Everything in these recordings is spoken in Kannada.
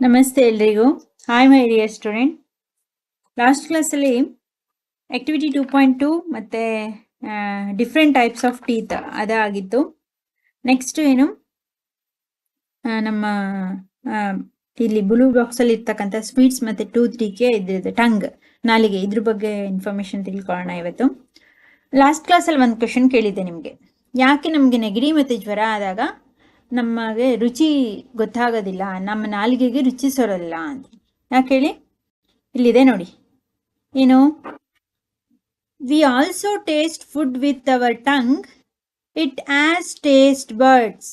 ನಮಸ್ತೆ ಎಲ್ರಿಗೂ. Hi my dear student. Last ಕ್ಲಾಸಲ್ಲಿ ಆಕ್ಟಿವಿಟಿ 2.2 ಮತ್ತು ಡಿಫ್ರೆಂಟ್ ಟೈಪ್ಸ್ ಆಫ್ ಟೀತ್ ಅದಾಗಿತ್ತು. ನೆಕ್ಸ್ಟ್ ಏನು ನಮ್ಮ ಇಲ್ಲಿ ಬ್ಲೂ ಬಾಕ್ಸಲ್ಲಿ ಇರ್ತಕ್ಕಂಥ ಸ್ವೀಟ್ಸ್ ಮತ್ತು ಟೂತ್ ಡಿಕೆ ಇದ್ರದ್ದು ಟಂಗ್ ನಾಲಿಗೆ ಇದ್ರ ಬಗ್ಗೆ ಇನ್ಫಾರ್ಮೇಷನ್ ತಿಳ್ಕೊಳ್ಳೋಣ ಇವತ್ತು. ಲಾಸ್ಟ್ ಕ್ಲಾಸಲ್ಲಿ ಒಂದು ಕ್ವೆಶನ್ ಕೇಳಿದ್ದೆ ನಿಮಗೆ, ಯಾಕೆ ನಮಗೆ ನೆಗಡಿ ಮತ್ತು ಜ್ವರ ಆದಾಗ ನಮಗೆ ರುಚಿ ಗೊತ್ತಾಗೋದಿಲ್ಲ, ನಮ್ಮ ನಾಲಿಗೆಗೆ ರುಚಿ ಸೋರಲ್ಲ ಅಂತ. ಯಾಕೆ ಹೇಳಿ? ಇಲ್ಲಿದೆ ನೋಡಿ, ಏನು, we also taste food with our tongue, it as taste birds.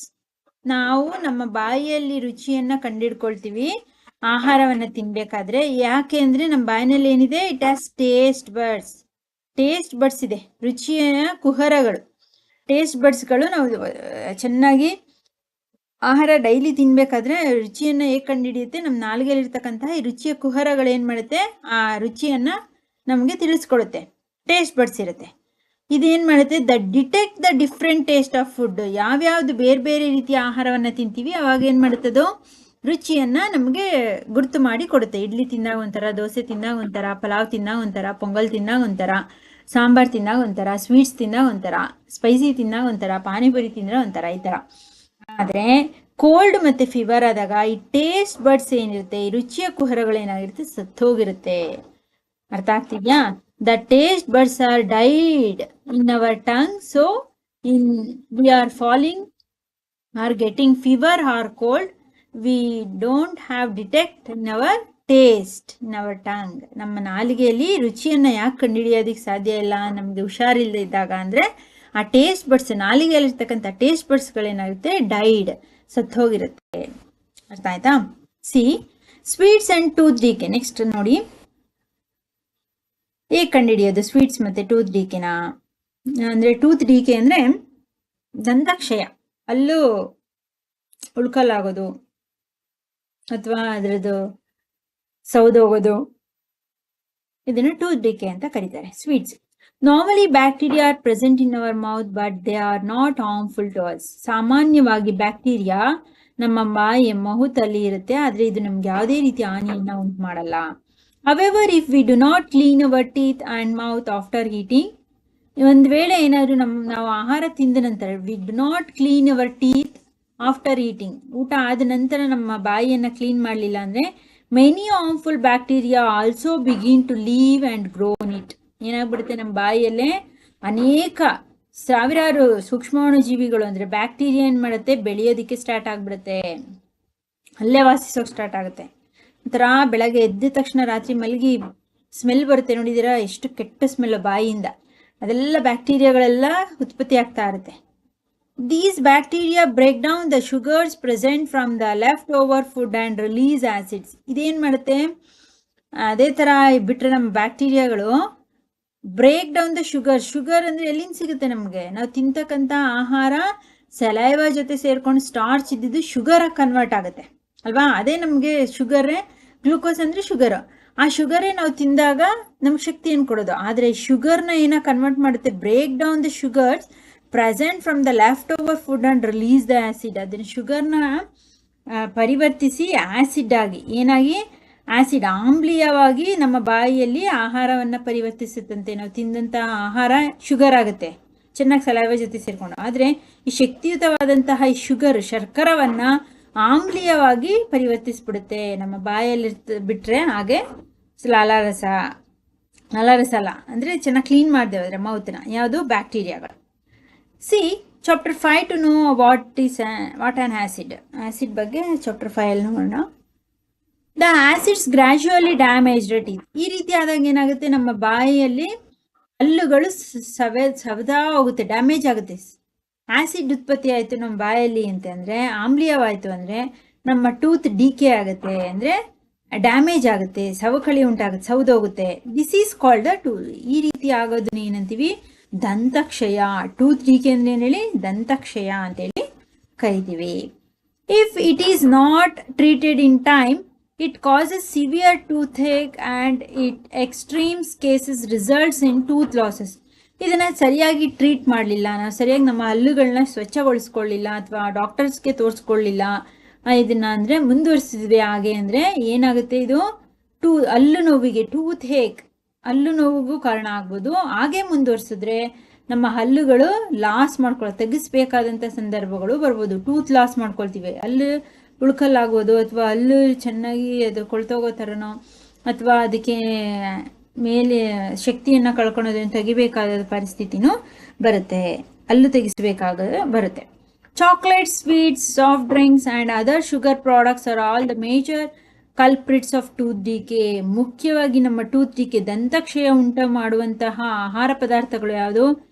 ನಾವು ನಮ್ಮ ಬಾಯಿಯಲ್ಲಿ ರುಚಿಯನ್ನು ಕಂಡಿಡ್ಕೊಳ್ತೀವಿ ಆಹಾರವನ್ನು ತಿನ್ಬೇಕಾದ್ರೆ. ಯಾಕೆ ಅಂದರೆ ನಮ್ಮ ಬಾಯಿನಲ್ಲಿ ಏನಿದೆ, it as taste birds. Taste birds ಇದೆ, ರುಚಿಯ ಕುಹರಗಳು. ಟೇಸ್ಟ್ ಬರ್ಡ್ಸ್ಗಳು ನಾವು ಚೆನ್ನಾಗಿ ಆಹಾರ ಡೈಲಿ ತಿನ್ಬೇಕಾದ್ರೆ ರುಚಿಯನ್ನು ಹೇಗೆ ಕಂಡುಹಿಡಿಯುತ್ತೆ, ನಮ್ಮ ನಾಲಿಗೆಯಲ್ಲಿರ್ತಕ್ಕಂತಹ ಈ ರುಚಿಯ ಕುಹರಗಳು ಏನು ಮಾಡುತ್ತೆ, ಆ ರುಚಿಯನ್ನು ನಮಗೆ ತಿಳಿಸ್ಕೊಡುತ್ತೆ. ಟೇಸ್ಟ್ ಬರ್ಡ್ಸ್ ಇರುತ್ತೆ. ಇದೇನು ಮಾಡುತ್ತೆ, detect the different taste of food. ಯಾವ್ಯಾವುದು ಬೇರೆ ಬೇರೆ ರೀತಿಯ ಆಹಾರವನ್ನು ತಿಂತೀವಿ ಅವಾಗ ಏನು ಮಾಡುತ್ತದೋ ರುಚಿಯನ್ನು ನಮಗೆ ಗುರುತು ಮಾಡಿ ಕೊಡುತ್ತೆ. ಇಡ್ಲಿ ತಿಂದಾಗ ಒಂಥರ, ದೋಸೆ ತಿಂದಾಗ ಒಂಥರ, ಪಲಾವ್ ತಿಂದಾಗ ಒಂಥರ, ಪೊಂಗಲ್ ತಿಂದಾಗ ಒಂಥರ, ಸಾಂಬಾರು ತಿಂದಾಗ ಒಂಥರ, ಸ್ವೀಟ್ಸ್ ತಿಂದಾಗ ಒಂಥರ, ಸ್ಪೈಸಿ ತಿಂದಾಗ ಒಂಥರ, ಪಾನಿಪುರಿ ತಿಂದರೆ ಒಂಥರ, ಈ ಥರ. ಆದರೆ ಕೋಲ್ಡ್ ಮತ್ತು ಫೀವರ್ ಆದಾಗ ಈ ಟೇಸ್ಟ್ ಬರ್ಡ್ಸ್ ಏನಿರುತ್ತೆ, ಈ ರುಚಿಯ ಕುಹರಗಳೇನಾಗಿರುತ್ತೆ, ಸತ್ತೋಗಿರುತ್ತೆ. ಅರ್ಥ ಆಗ್ತಿದ್ಯಾ? The taste buds are died in our tongue, so we are falling or getting fever or cold, we don't have detect in our taste in our tongue. ನಮ್ಮ ನಾಲಿಗೆಯಲ್ಲಿ ರುಚಿಯನ್ನು ಯಾಕೆ ಕಂಡುಹಿಡಿಯೋದಕ್ಕೆ ಸಾಧ್ಯ ಇಲ್ಲ ನಮಗೆ ಹುಷಾರಿಲ್ಲದೆ ಇದ್ದಾಗ ಅಂದರೆ, ಆ ಟೇಸ್ಟ್ ಬರ್ಡ್ಸ್, ನಾಲಿಗೆಯಲ್ಲಿರ್ತಕ್ಕಂಥ ಟೇಸ್ಟ್ ಬರ್ಡ್ಸ್ಗಳೇನಾಗುತ್ತೆ, ಡೈಡ್, ಸತ್ತೋಗಿರುತ್ತೆ. ಅರ್ಥ ಆಯ್ತಾ? See sweets and tooth decay. Next ನೋಡಿ, ಹೇಗೆ ಕಂಡುಹಿಡಿಯೋದು ಸ್ವೀಟ್ಸ್ ಮತ್ತು ಟೂತ್ ಡಿಕೆನ ಅಂದರೆ, ಟೂತ್ ಡಿಕೆ ಅಂದರೆ ದಂತಕ್ಷಯ, ಅಲ್ಲೂ ಉಳ್ಕಲಾಗೋದು ಅಥವಾ ಅದರದ್ದು ಸೌದೋಗೋದು, ಇದನ್ನು ಟೂತ್ ಡಿಕೆ ಅಂತ ಕರೀತಾರೆ. Sweets normally bacteria are present in our mouth but they are not harmful to us. ಸಾಮಾನ್ಯವಾಗಿ ಬ್ಯಾಕ್ಟೀರಿಯಾ ನಮ್ಮ ಬಾಯಿಯ ಮೌತಲ್ಲಿ ಇರುತ್ತೆ, ಆದರೆ ಇದು ನಮ್ಗೆ ಯಾವುದೇ ರೀತಿಯ ಹಾನಿಯನ್ನು ಉಂಟು ಮಾಡಲ್ಲ. However if we do not clean our teeth and mouth after eating, ಒಂದು ವೇಳೆ ಏನಾದರೂ ನಾವು ಆಹಾರ ತಿಂದ ನಂತರ, we do not clean our teeth after eating, ಊಟ ಆದ ನಂತರ ನಮ್ಮ ಬಾಯಿಯನ್ನು ಕ್ಲೀನ್ ಮಾಡಲಿಲ್ಲ ಅಂದರೆ, many harmful bacteria also begin to live and grow in it. ಏನಾಗ್ಬಿಡುತ್ತೆ, ನಮ್ಮ ಬಾಯಿಯಲ್ಲೇ ಅನೇಕ ಸಾವಿರಾರು ಸೂಕ್ಷ್ಮಾಣು ಜೀವಿಗಳು ಅಂದರೆ ಬ್ಯಾಕ್ಟೀರಿಯಾ ಏನು ಮಾಡುತ್ತೆ, ಬೆಳೆಯೋದಕ್ಕೆ ಸ್ಟಾರ್ಟ್ ಆಗಿಬಿಡುತ್ತೆ, ಅಲ್ಲೇ ವಾಸಿಸೋಕೆ ಸ್ಟಾರ್ಟ್ ಆಗುತ್ತೆ. ಒಂಥರ ಬೆಳಗ್ಗೆ ಎದ್ದ ತಕ್ಷಣ ರಾತ್ರಿ ಮಲಗಿ ಸ್ಮೆಲ್ ಬರುತ್ತೆ ನೋಡಿದ್ದೀರಾ, ಎಷ್ಟು ಕೆಟ್ಟ ಸ್ಮೆಲ್ಲು ಬಾಯಿಯಿಂದ, ಅದೆಲ್ಲ ಬ್ಯಾಕ್ಟೀರಿಯಾಗಳೆಲ್ಲ ಉತ್ಪತ್ತಿ ಆಗ್ತಾ ಇರುತ್ತೆ. These bacteria break down the sugars present from the left over food and release acids. ಇದೇನು ಮಾಡುತ್ತೆ, ಅದೇ ಥರ ಬಿಟ್ಟರೆ ನಮ್ಮ ಬ್ಯಾಕ್ಟೀರಿಯಾಗಳು break down the sugar. Sugar ಅಂದರೆ ಎಲ್ಲಿಂದ ಸಿಗುತ್ತೆ ನಮಗೆ, ನಾವು ತಿಂತಕ್ಕಂಥ ಆಹಾರ ಸಲೈವ ಜೊತೆ ಸೇರ್ಕೊಂಡು ಸ್ಟಾರ್ಚ್ ಇದ್ದಿದ್ದು ಶುಗರಾಗಿ ಕನ್ವರ್ಟ್ ಆಗುತ್ತೆ ಅಲ್ವಾ. ಅದೇ ನಮಗೆ ಶುಗರೇ, ಗ್ಲೂಕೋಸ್ ಅಂದರೆ ಶುಗರು. ಆ ಶುಗರೇ ನಾವು ತಿಂದಾಗ ನಮ್ಗೆ ಶಕ್ತಿಯನ್ನು ಕೊಡೋದು. ಆದರೆ ಶುಗರ್ನ ಏನೋ ಕನ್ವರ್ಟ್ ಮಾಡುತ್ತೆ, break down the sugars present from the left over food and release the acid. ಅದನ್ನು ಶುಗರ್ನ ಪರಿವರ್ತಿಸಿ ಆ್ಯಸಿಡ್ ಆಗಿ, ಏನಾಗಿ, ಆ್ಯಸಿಡ್ ಆಮ್ಲೀಯವಾಗಿ ನಮ್ಮ ಬಾಯಿಯಲ್ಲಿ ಆಹಾರವನ್ನು ಪರಿವರ್ತಿಸುತ್ತಂತೆ. ನಾವು ತಿಂದಂಥ ಆಹಾರ ಶುಗರ್ ಆಗುತ್ತೆ ಚೆನ್ನಾಗಿ ಸಲೈವ ಜೊತೆ ಸೇರಿಕೊಂಡು. ಆದರೆ ಈ ಶಕ್ತಿಯುತವಾದಂತಹ ಈ ಶುಗರ್, ಶರ್ಕರವನ್ನು ಆಮ್ಲೀಯವಾಗಿ ಪರಿವರ್ತಿಸ್ಬಿಡುತ್ತೆ ನಮ್ಮ ಬಾಯಲ್ಲಿ ಬಿಟ್ಟರೆ. ಹಾಗೆ ಲಾಲಾರಸ ಅಲ್ಲ ಅಂದರೆ ಚೆನ್ನಾಗಿ ಕ್ಲೀನ್ ಮಾಡಿದೆವು ಅದರ ಮೌತನ್ನ, ಯಾವುದು, ಬ್ಯಾಕ್ಟೀರಿಯಾಗಳು. See chapter 5 to know what an acid. Acid ಬಗ್ಗೆ ಚಾಪ್ಟರ್ 5 ನೋಡೋಣ. The acids gradually damaged teeth. ಈ ರೀತಿ ಆದಾಗ ಏನಾಗುತ್ತೆ, ನಮ್ಮ ಬಾಯಿಯಲ್ಲಿ ಹಲ್ಲುಗಳು ಸವದಾ ಹೋಗುತ್ತೆ, ಡ್ಯಾಮೇಜ್ ಆಗುತ್ತೆ. ಆ್ಯಸಿಡ್ ಉತ್ಪತ್ತಿ ಆಯಿತು ನಮ್ಮ ಬಾಯಲ್ಲಿ ಅಂತಂದರೆ, ಆಮ್ಲೀಯವಾಯಿತು ಅಂದರೆ ನಮ್ಮ ಟೂತ್ ಡಿಕೆ ಆಗುತ್ತೆ, ಅಂದರೆ ಡ್ಯಾಮೇಜ್ ಆಗುತ್ತೆ, ಸವಕಳಿ ಉಂಟಾಗುತ್ತೆ, ಸೌದೋಗುತ್ತೆ. ದಿಸ್ ಈಸ್ ಕಾಲ್ಡ್ ದ ಈ ರೀತಿ ಆಗೋದನ್ನ ಏನಂತೀವಿ, ದಂತಕ್ಷಯ. ಟೂತ್ ಡಿಕೆ ಅಂದರೆ ಏನು ಹೇಳಿ, ದಂತಕ್ಷಯ ಅಂತೇಳಿ ಕರಿತೀವಿ. If it is not treated in time, it causes severe toothache and it extreme cases results in tooth losses. ಇದನ್ನು ಸರಿಯಾಗಿ ಟ್ರೀಟ್ ಮಾಡಲಿಲ್ಲ, ನಾವು ಸರಿಯಾಗಿ ನಮ್ಮ ಹಲ್ಲುಗಳನ್ನ ಸ್ವಚ್ಛಗೊಳಿಸ್ಕೊಳ್ಳಿಲ್ಲ ಅಥವಾ ಡಾಕ್ಟರ್ಸ್ಗೆ ತೋರಿಸ್ಕೊಳ್ಳಿಲ್ಲ ಇದನ್ನ ಅಂದರೆ ಮುಂದುವರಿಸಿದ್ವಿ ಹಾಗೆ ಅಂದರೆ ಏನಾಗುತ್ತೆ, ಇದು ಹಲ್ಲು ನೋವಿಗೆ, ಟೂತ್ ಹೇಕ್, ಹಲ್ಲು ನೋವಿಗೂ ಕಾರಣ ಆಗ್ಬೋದು. ಹಾಗೆ ಮುಂದುವರಿಸಿದ್ರೆ ನಮ್ಮ ಹಲ್ಲುಗಳು ಲಾಸ್ ತೆಗಿಸ್ಬೇಕಾದಂಥ ಸಂದರ್ಭಗಳು ಬರ್ಬೋದು. ಟೂತ್ ಲಾಸ್ ಮಾಡ್ಕೊಳ್ತೀವಿ, ಹಲ್ಲು ಉಳ್ಕಲ್ಲಾಗ್ಬೋದು, ಅಥವಾ ಹಲ್ಲು ಚೆನ್ನಾಗಿ ಅದು ಕೊಳ್ತೋಗೋ ಥರನೋ, ಅಥವಾ ಅದಕ್ಕೆ ಮೇಲೆ ಶಕ್ತಿಯನ್ನು ಕಳ್ಕೊಳೋದನ್ನು ತೆಗಿಬೇಕಾದ ಪರಿಸ್ಥಿತಿನೂ ಬರುತ್ತೆ, ಹಲ್ಲು ತೆಗಿಸ್ಬೇಕಾಗ ಬರುತ್ತೆ. Chocolate, sweets, soft drinks and other sugar products are all the major culprits of tooth decay. ಮುಖ್ಯವಾಗಿ ನಮ್ಮ ಟೂತ್ ಡಿಕೆ, ದಂತಕ್ಷಯ ಉಂಟು ಮಾಡುವಂತಹ ಆಹಾರ ಪದಾರ್ಥಗಳು ಯಾವುದು?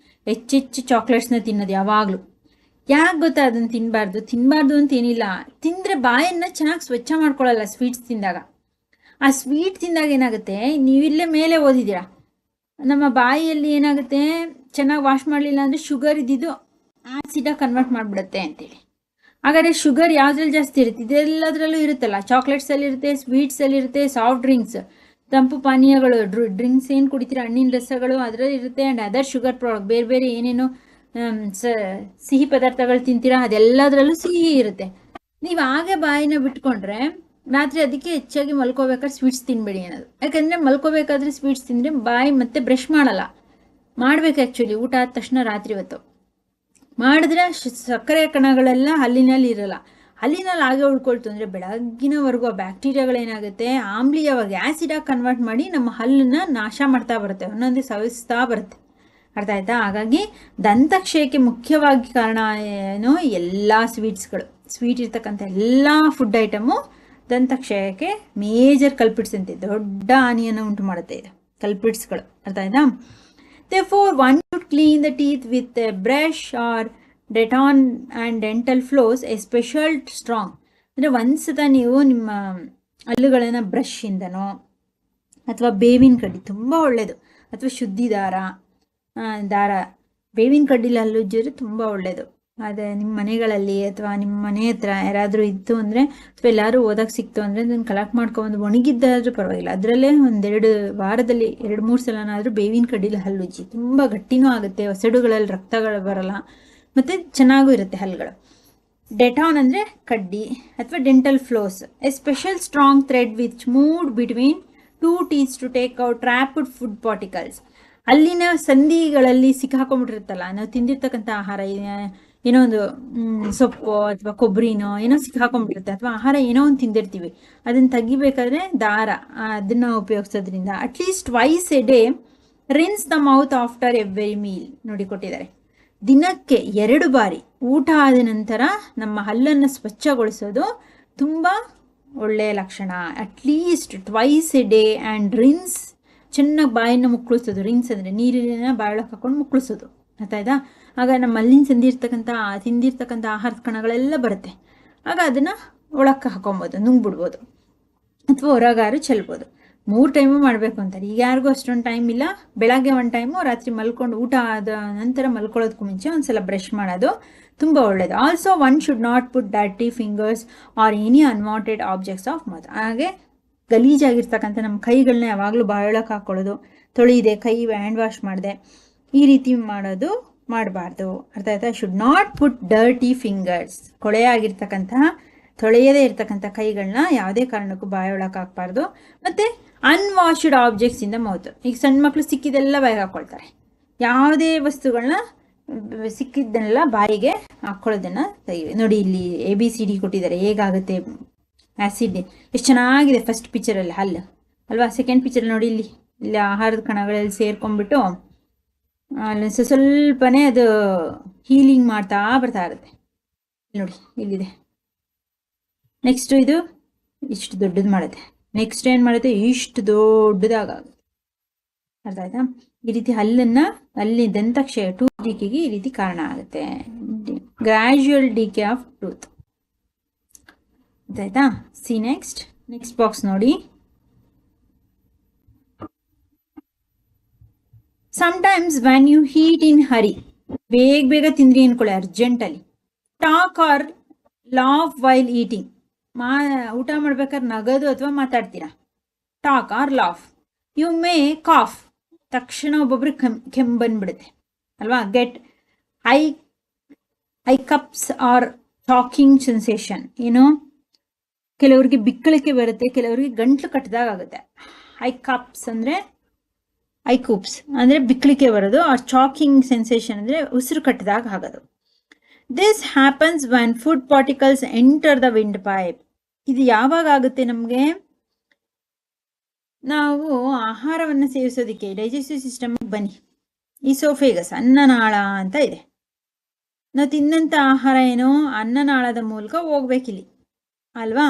ಹೆಚ್ಚೆಚ್ಚು ಚಾಕ್ಲೇಟ್ಸ್ನ ತಿನ್ನೋದು ಯಾವಾಗಲೂ. ಯಾಕೆ ಗೊತ್ತಾ ಅದನ್ನು ತಿನ್ನಬಾರ್ದು ಅಂತ ಏನಿಲ್ಲ, ತಿಂದರೆ ಬಾಯನ್ನು ಚೆನ್ನಾಗಿ ಸ್ವಚ್ಛ ಮಾಡ್ಕೊಳ್ಳಲ್ಲ ಸ್ವೀಟ್ಸ್ ತಿಂದಾಗ. ಆ ಸ್ವೀಟ್ ತಿಂದಾಗ ಏನಾಗುತ್ತೆ, ನೀವಿಲ್ಲೇ ಮೇಲೆ ಓದಿದ್ದೀರಾ, ನಮ್ಮ ಬಾಯಿಯಲ್ಲಿ ಏನಾಗುತ್ತೆ, ಚೆನ್ನಾಗಿ ವಾಶ್ ಮಾಡಲಿಲ್ಲ ಅಂದರೆ ಶುಗರ್ ಇದ್ದಿದ್ದು ಆ್ಯಸಿಡಾಗಿ ಕನ್ವರ್ಟ್ ಮಾಡಿಬಿಡುತ್ತೆ ಅಂತೇಳಿ. ಹಾಗಾದರೆ ಶುಗರ್ ಯಾವುದ್ರಲ್ಲಿ ಜಾಸ್ತಿ ಇರುತ್ತೆ? ಇದೆಲ್ಲದರಲ್ಲೂ ಇರುತ್ತಲ್ಲ, ಚಾಕ್ಲೇಟ್ಸಲ್ಲಿ ಇರುತ್ತೆ, ಸ್ವೀಟ್ಸಲ್ಲಿ ಇರುತ್ತೆ, ಸಾಫ್ಟ್ ಡ್ರಿಂಕ್ಸ್, ತಂಪು ಪಾನೀಯಗಳು, ಡ್ರಿಂಕ್ಸ್ ಏನು ಕುಡಿತೀರ, ಹಣ್ಣಿನ ರಸಗಳು ಅದರಲ್ಲಿ ಇರುತ್ತೆ. ಆ್ಯಂಡ್ ಅದರ್ ಶುಗರ್ ಪ್ರಾಡಕ್ಟ್, ಬೇರೆ ಬೇರೆ ಏನೇನು ಸಿಹಿ ಪದಾರ್ಥಗಳು ತಿಂತೀರಾ ಅದೆಲ್ಲದರಲ್ಲೂ ಸಿಹಿ ಇರುತ್ತೆ. ನೀವು ಹಾಗೆ ಬಾಯಿನ ಬಿಟ್ಕೊಂಡ್ರೆ ರಾತ್ರಿ ಅದಕ್ಕೆ ಹೆಚ್ಚಾಗಿ ಮಲ್ಕೋಬೇಕಾದ್ರೆ ಸ್ವೀಟ್ಸ್ ತಿನ್ಬೇಡಿ ಅನ್ನೋದು. ಯಾಕಂದರೆ ಮಲ್ಕೋಬೇಕಾದ್ರೆ ಸ್ವೀಟ್ಸ್ ತಿಂದರೆ ಬಾಯಿ ಮತ್ತೆ ಬ್ರಷ್ ಮಾಡಲ್ಲ, ಮಾಡಬೇಕು ಆ್ಯಕ್ಚುಲಿ ಊಟ ಆದ ತಕ್ಷಣ ರಾತ್ರಿ ಹೊತ್ತು ಮಾಡಿದ್ರೆ ಸಕ್ಕರೆ ಕಣಗಳೆಲ್ಲ ಹಲ್ಲಿನಲ್ಲಿ ಇರಲ್ಲ, ಹಲ್ಲಿನಲ್ಲಿ ಹಾಗೆ ಉಳ್ಕೊಳ್ತು ಅಂದರೆ ಬೆಳಗ್ಗಿನವರೆಗೂ ಆ ಬ್ಯಾಕ್ಟೀರಿಯಾಗಳೇನಾಗುತ್ತೆ, ಆಮ್ಲೀಯವಾಗಿ ಆ್ಯಸಿಡಾಗಿ ಕನ್ವರ್ಟ್ ಮಾಡಿ ನಮ್ಮ ಹಲ್ಲನ್ನು ನಾಶ ಮಾಡ್ತಾ ಬರುತ್ತೆ, ಒಂದೊಂದೇ ಸವಿಸ್ತಾ ಬರುತ್ತೆ. ಅರ್ಥ ಆಯ್ತಾ? ಹಾಗಾಗಿ ದಂತಕ್ಷಯಕ್ಕೆ ಮುಖ್ಯವಾಗಿ ಕಾರಣ ಏನು? ಎಲ್ಲ ಸ್ವೀಟ್ ಇರ್ತಕ್ಕಂಥ ಎಲ್ಲ ಫುಡ್ ಐಟಮು ದಂತಕ್ಷಯಕ್ಕೆ ಮೇಜರ್ ಕಲ್ಪಿಟ್ಸ್ ಅಂತೆ, ದೊಡ್ಡ ಹಾನಿಯನ್ನು ಉಂಟು ಮಾಡುತ್ತೆ ಇದು ಕಲ್ಪಿಟ್ಸ್ಗಳು. ಅರ್ಥ ಆಯ್ತಾ? Therefore, one should clean the teeth with a brush or Dettol and dental floss, a special strong. ಅಂದರೆ ಒಂದ್ಸತ ನೀವು ನಿಮ್ಮ ಹಲ್ಲುಗಳನ್ನು ಬ್ರಷಿಂದನೋ ಅಥವಾ ಬೇವಿನ ಕಡ್ಡಿ ತುಂಬ ಒಳ್ಳೆಯದು, ಅಥವಾ ಶುದ್ಧಿ ದಾರ ಬೇವಿನ ಕಡ್ಡಿಲಿ ಹಲ್ಲುಜ್ಜಿದ್ರೆ ತುಂಬ ಒಳ್ಳೆಯದು. ಅದೇ ನಿಮ್ಮ ಮನೆಗಳಲ್ಲಿ ಅಥವಾ ನಿಮ್ಮ ಮನೆ ಹತ್ರ ಯಾರಾದರೂ ಇತ್ತು ಅಂದರೆ, ಅಥವಾ ಎಲ್ಲರೂ ಓದಕ್ಕೆ ಸಿಕ್ತು ಅಂದರೆ ಅದನ್ನು ಕಲೆಕ್ಟ್ ಮಾಡ್ಕೊಂಡು ಒಣಗಿದ್ದಾದ್ರೂ ಪರವಾಗಿಲ್ಲ, ಅದರಲ್ಲೇ 1-2 ವಾರದಲ್ಲಿ 2-3 ಸಲನಾದರೂ ಬೇವಿನ ಕಡ್ಡಿಲಿ ಹಲ್ಲುಜ್ಜಿ, ತುಂಬ ಗಟ್ಟಿನೂ ಆಗುತ್ತೆ, ಒಸಡುಗಳಲ್ಲಿ ರಕ್ತಗಳು ಬರಲ್ಲ, ಮತ್ತು ಚೆನ್ನಾಗೂ ಇರುತ್ತೆ ಹಲ್ಲುಗಳು. ಡೆಟಾನ್ ಅಂದರೆ ಕಡ್ಡಿ, ಅಥವಾ dental floss, a special strong thread which moved between 2 teeth to take out trapped food particles. ಅಲ್ಲಿನ ಸಂಧಿಗಳಲ್ಲಿ ಸಿಕ್ಕಾಕೊಂಡ್ಬಿಟ್ಟಿರುತ್ತಲ್ಲ, ನಾವು ತಿಂದಿರ್ತಕ್ಕಂಥ ಆಹಾರ, ಏನೋ ಒಂದು ಸೊಪ್ಪು ಅಥವಾ ಕೊಬ್ಬರಿನೋ ಏನೋ ಸಿಕ್ಕಾಕೊಂಡ್ಬಿಟ್ಟಿರುತ್ತೆ, ಅಥವಾ ಆಹಾರ ಏನೋ ಒಂದು ತಿಂದಿರ್ತೀವಿ, ಅದನ್ನು ತೆಗಿಬೇಕಾದ್ರೆ ದಾರ ಅದನ್ನು ಉಪಯೋಗಿಸೋದ್ರಿಂದ at least twice a day rinse the mouth after every meal. ನೋಡಿ ಕೊಟ್ಟಿದ್ದಾರೆ, ದಿನಕ್ಕೆ 2 ಬಾರಿ ಊಟ ಆದ ನಂತರ ನಮ್ಮ ಹಲ್ಲನ್ನು ಸ್ವಚ್ಛಗೊಳಿಸೋದು ತುಂಬ ಒಳ್ಳೆಯ ಲಕ್ಷಣ. At least twice a day and rinse, ಚೆನ್ನಾಗಿ ಬಾಯನ್ನು ಮುಕ್ಕಳಿಸೋದು. ರಿನ್ಸ್ ಅಂದರೆ ನೀರಿನ ಬಾಯೊಳಗೆ ಹಾಕೊಂಡು ಮುಕ್ಕಳಿಸೋದು. ಆಯ್ತಾ? ಆಗ ನಮ್ಮ ಹಲ್ಲಿನ ತಿಂದಿರ್ತಕ್ಕಂಥ ಆಹಾರದ ಕಣಗಳೆಲ್ಲ ಬರುತ್ತೆ, ಆಗ ಅದನ್ನು ಒಳಕ್ಕೆ ಹಾಕೊಬೋದು, ನುಂಗ್ಬಿಡ್ಬೋದು, ಅಥವಾ ಹೊರಗಾರು ಚೆಲ್ಬೋದು. 3 ಟೈಮು ಮಾಡಬೇಕು ಅಂತಾರೆ. ಈಗ ಯಾರಿಗೂ ಅಷ್ಟೊಂದು ಟೈಮ್ ಇಲ್ಲ, ಬೆಳಗ್ಗೆ 1 ಟೈಮು, ರಾತ್ರಿ ಮಲ್ಕೊಂಡು ಊಟ ಆದ ನಂತರ ಮಲ್ಕೊಳ್ಳೋದಕ್ಕೂ ಮುಂಚೆ ಒಂದ್ಸಲ ಬ್ರಷ್ ಮಾಡೋದು ತುಂಬ ಒಳ್ಳೆಯದು. Also one should not put dirty fingers R any unwanted objects of mouth. ಹಾಗೆ ಗಲೀಜಾಗಿರ್ತಕ್ಕಂಥ ನಮ್ಮ ಕೈಗಳನ್ನ ಯಾವಾಗಲೂ ಬಾಯೊಳಕ್ಕೆ ಹಾಕ್ಕೊಳ್ಳೋದು, ತೊಳೆಯಿದೆ ಕೈ ಹ್ಯಾಂಡ್ ವಾಶ್ ಮಾಡಿದೆ, ಈ ರೀತಿ ಮಾಡಬಾರ್ದು. ಅರ್ಥ ಆಯ್ತಾ? Should not put dirty fingers, ತೊಳೆಯದೇ ಇರ್ತಕ್ಕಂಥ ಕೈಗಳನ್ನ ಯಾವುದೇ ಕಾರಣಕ್ಕೂ ಬಾಯೊಳಕ್ಕೆ ಹಾಕ್ಬಾರ್ದು. ಮತ್ತು ಅನ್ವಾಶ್ಡ್ ಆಬ್ಜೆಕ್ಟ್ಸ್ ಇಂದ ಮೌತ್. ಈಗ ಸಣ್ಣ ಮಕ್ಕಳು ಸಿಕ್ಕಿದೆಲ್ಲ ಬಾಯಿಗೆ ಹಾಕ್ಕೊಳ್ತಾರೆ, ಯಾವುದೇ ವಸ್ತುಗಳನ್ನ ಸಿಕ್ಕಿದ್ದನ್ನೆಲ್ಲ ಬಾಯಿಗೆ ಹಾಕ್ಕೊಳ್ಳೋದನ್ನು ತೆಗಿವಿ. ನೋಡಿ ಇಲ್ಲಿ ABCD ಕೊಟ್ಟಿದ್ದಾರೆ, ಹೇಗಾಗುತ್ತೆ ಆ್ಯಸಿಡ್, ಎಷ್ಟು ಚೆನ್ನಾಗಿದೆ ಫಸ್ಟ್ ಪಿಕ್ಚರಲ್ಲಿ ಹಲ್ಲು ಅಲ್ವಾ. ಸೆಕೆಂಡ್ ಪಿಕ್ಚರ್ ನೋಡಿ, ಇಲ್ಲಿ ಆಹಾರದ ಕಣಗಳಲ್ಲಿ ಸೇರ್ಕೊಂಡ್ಬಿಟ್ಟು ಅಲ್ಲಿ ಸ್ವಲ್ಪನೇ ಅದು ಹೀಲಿಂಗ್ ಮಾಡ್ತಾ ಬರ್ತಾ ಇರುತ್ತೆ. ನೋಡಿ ಇಲ್ಲಿದೆ. ನೆಕ್ಸ್ಟ್ ಇದು ಇಷ್ಟು ದೊಡ್ಡದು ಮಾಡುತ್ತೆ, ನೆಕ್ಸ್ಟ್ ಏನು ಮಾಡುತ್ತೆ, ಇಷ್ಟು ದೊಡ್ಡದಾಗುತ್ತೆ. ಅರ್ಥ ಆಯ್ತಾ? ಈ ರೀತಿ ಅಲ್ಲಿ ದಂತಕ್ಷಯ ಟೂತ್ ಡಿಕೆಗೆ ಈ ರೀತಿ ಕಾರಣ ಆಗುತ್ತೆ, ಗ್ರಾಜುಯಲ್ ಡಿಕೆ ಆಫ್ ಟೂತ್. ಆಯ್ತಾ? ಸಿ ನೆಕ್ಸ್ಟ್ ಬಾಕ್ಸ್ ನೋಡಿ. Sometimes when you eat in hurry, ಬೇಗ ತಿಂದ್ರಿ ಅನ್ಕೊಳ್ಳಿ urgently, talk or laugh while eating, ಊಟ ಮಾಡ್ಬೇಕಾದ್ರೆ ನಗದು ಅಥವಾ ಮಾತಾಡ್ತೀರಾ, talk or laugh. You may cough, ತಕ್ಷಣ ಒಬ್ಬೊಬ್ರಿಗೆ ಕೆಮ್ಮು ಬಂದ್ಬಿಡುತ್ತೆ ಅಲ್ವಾ. Get hiccups or talking sensation, ಏನು ಕೆಲವ್ರಿಗೆ ಬಿಕ್ಕಳಿಕೆ ಬರುತ್ತೆ, ಕೆಲವರಿಗೆ ಗಂಟ್ಲು ಕಟ್ಟಿದಾಗ ಆಗುತ್ತೆ. ಐಕಾಪ್ಸ್ ಅಂದರೆ ಐಕೂಪ್ಸ್ ಅಂದರೆ ಬಿಕ್ಕಳಿಕೆ ಬರೋದು, ಆ ಚಾಕಿಂಗ್ ಸೆನ್ಸೇಷನ್ ಅಂದರೆ ಉಸಿರು ಕಟ್ಟಿದಾಗ ಆಗೋದು. This happens van food particles enter the wind pipe. ಇದು ಯಾವಾಗ ಆಗುತ್ತೆ ನಮಗೆ? ನಾವು ಆಹಾರವನ್ನು ಸೇವಿಸೋದಕ್ಕೆ ಡೈಜೆಸ್ಟಿವ್ ಸಿಸ್ಟಮ್ಗೆ ಬನ್ನಿ. ಈಸೋಫೇಗಸ್ ಅನ್ನನಾಳ ಅಂತ ಇದೆ. ನಾವು ತಿನ್ನಂಥ ಆಹಾರ ಏನೋ ಅನ್ನನಾಳದ ಮೂಲಕ ಹೋಗ್ಬೇಕಿಲ್ಲಿ ಅಲ್ವಾ?